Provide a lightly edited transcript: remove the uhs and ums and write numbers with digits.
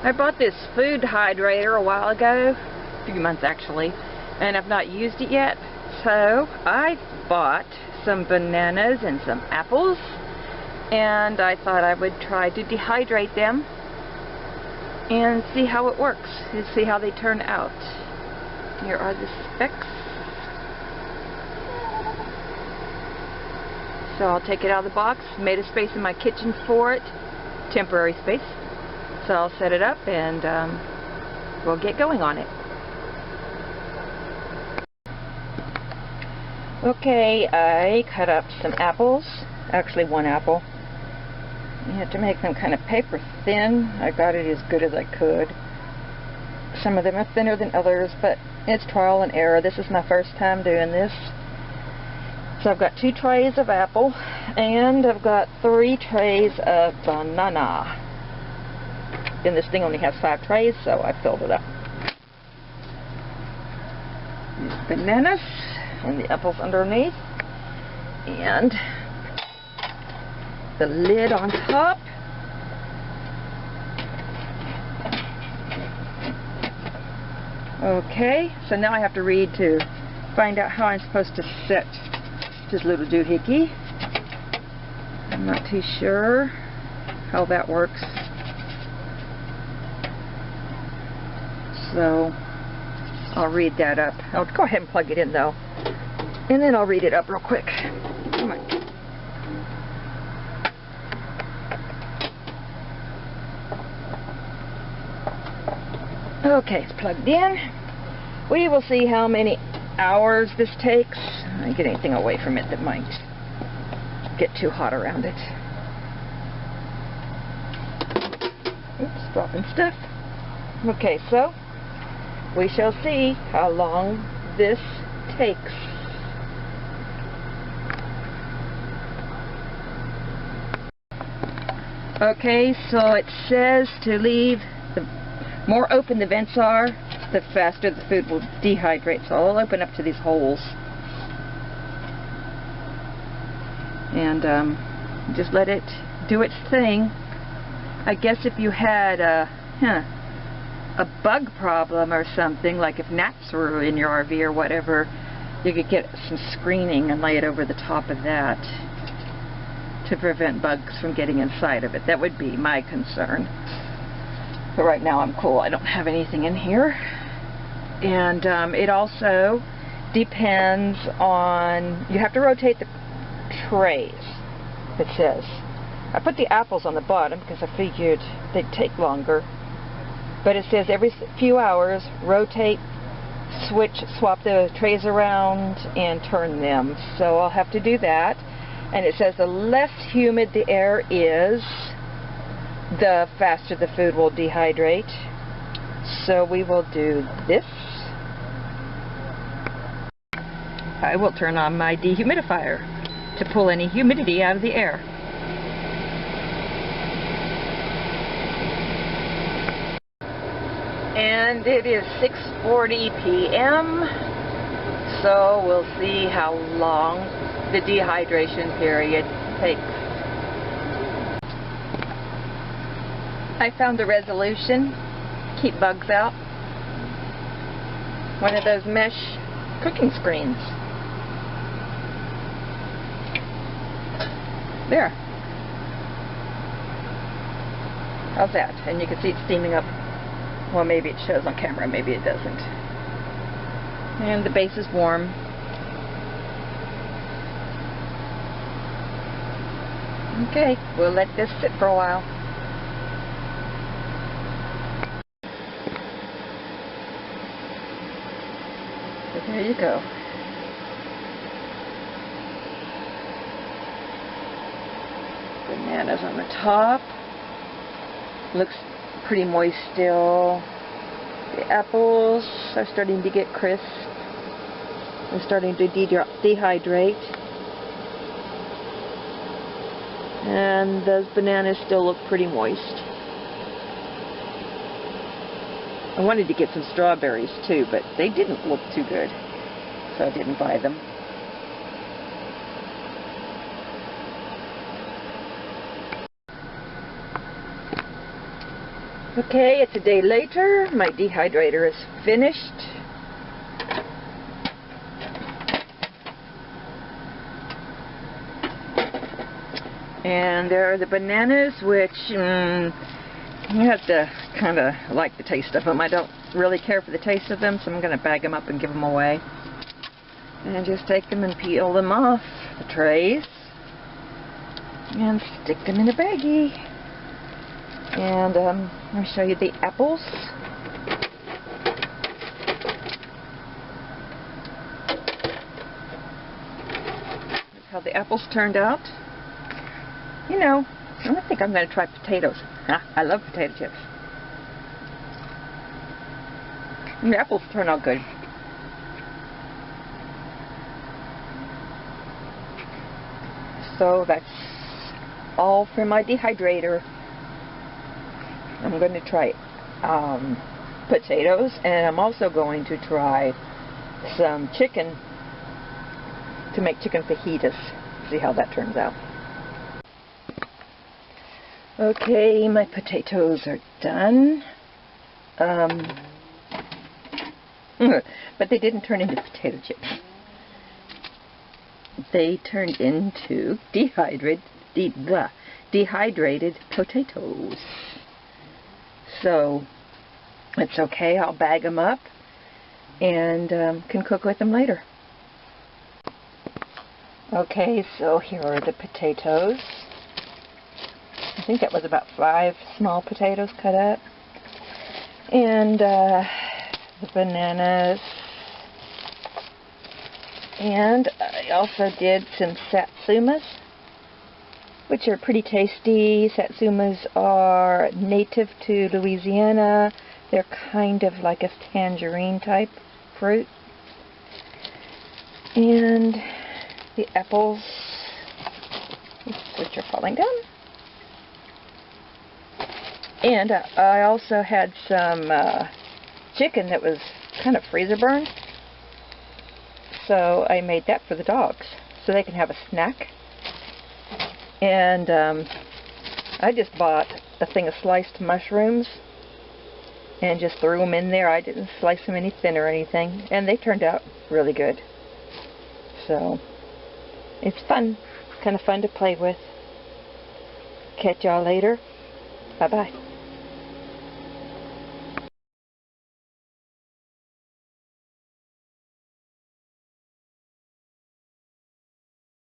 I bought this food hydrator a while ago, a few months actually, and I've not used it yet. So I bought some bananas and some apples, and I thought I would try to dehydrate them and see how it works, and see how they turn out. Here are the specs. So I'll take it out of the box, made a space in my kitchen for it, temporary space. So I'll set it up and we'll get going on it. Okay, I cut up some apples, actually one apple. You have to make them kind of paper thin. I got it as good as I could. Some of them are thinner than others, but it's trial and error. This is my first time doing this. So I've got 2 trays of apple, and I've got 3 trays of banana. And this thing only has 5 trays, so I filled it up. These bananas and the apples underneath, and the lid on top. Okay, so now I have to read to find out how I'm supposed to set this little doohickey. I'm not too sure how that works. So I'll read that up. I'll go ahead and plug it in though, and then I'll read it up real quick. Come on. Okay, it's plugged in. We will see how many hours this takes. I don't get anything away from it that might get too hot around it. Oops, dropping stuff. Okay, so we shall see how long this takes. Okay, so it says to leave the more open the vents are, the faster the food will dehydrate. So I'll open up to these holes and just let it do its thing. I guess if you had a bug problem or something, like if gnats were in your RV or whatever, you could get some screening and lay it over the top of that to prevent bugs from getting inside of it. That would be my concern. But right now I'm cool. I don't have anything in here. And it also depends on, you have to rotate the trays, it says. I put the apples on the bottom because I figured they'd take longer. But it says every few hours, rotate, swap the trays around and turn them. So I'll have to do that. And it says the less humid the air is, the faster the food will dehydrate. So we will do this. I will turn on my dehumidifier to pull any humidity out of the air. And it is 6:40 p.m. So we'll see how long the dehydration period takes. I found the resolution. Keep bugs out. One of those mesh cooking screens. There. How's that? And you can see it steaming up. Well, maybe it shows on camera, maybe it doesn't. And the base is warm. Okay, we'll let this sit for a while. So there you go. Bananas on the top. Looks pretty moist still. The apples are starting to get crisp. They're starting to dehydrate. And those bananas still look pretty moist. I wanted to get some strawberries too, but they didn't look too good, so I didn't buy them. Okay, it's a day later. My dehydrator is finished. And there are the bananas, which you have to kind of like the taste of them. I don't really care for the taste of them, so I'm going to bag them up and give them away. And just take them and peel them off the trays and stick them in a baggie. And I'll show you the apples. That's how the apples turned out. You know, I think I'm going to try potatoes. I love potato chips. And the apples turn out good. So that's all for my dehydrator. I'm going to try potatoes, and I'm also going to try some chicken to make chicken fajitas. See how that turns out. Okay, my potatoes are done. But they didn't turn into potato chips. They turned into dehydrated potatoes. So it's okay, I'll bag them up and can cook with them later. Okay, so here are the potatoes. I think that was about 5 small potatoes cut up. And the bananas. And I also did some satsumas, which are pretty tasty. Satsumas are native to Louisiana. They're kind of like a tangerine type fruit. And the apples, which are falling down. And I also had some chicken that was kind of freezer burned. So I made that for the dogs, so they can have a snack. And I just bought a thing of sliced mushrooms and just threw them in there. I didn't slice them any thin or anything, and they turned out really good. So it's fun. It's kind of fun to play with. Catch y'all later. Bye-bye.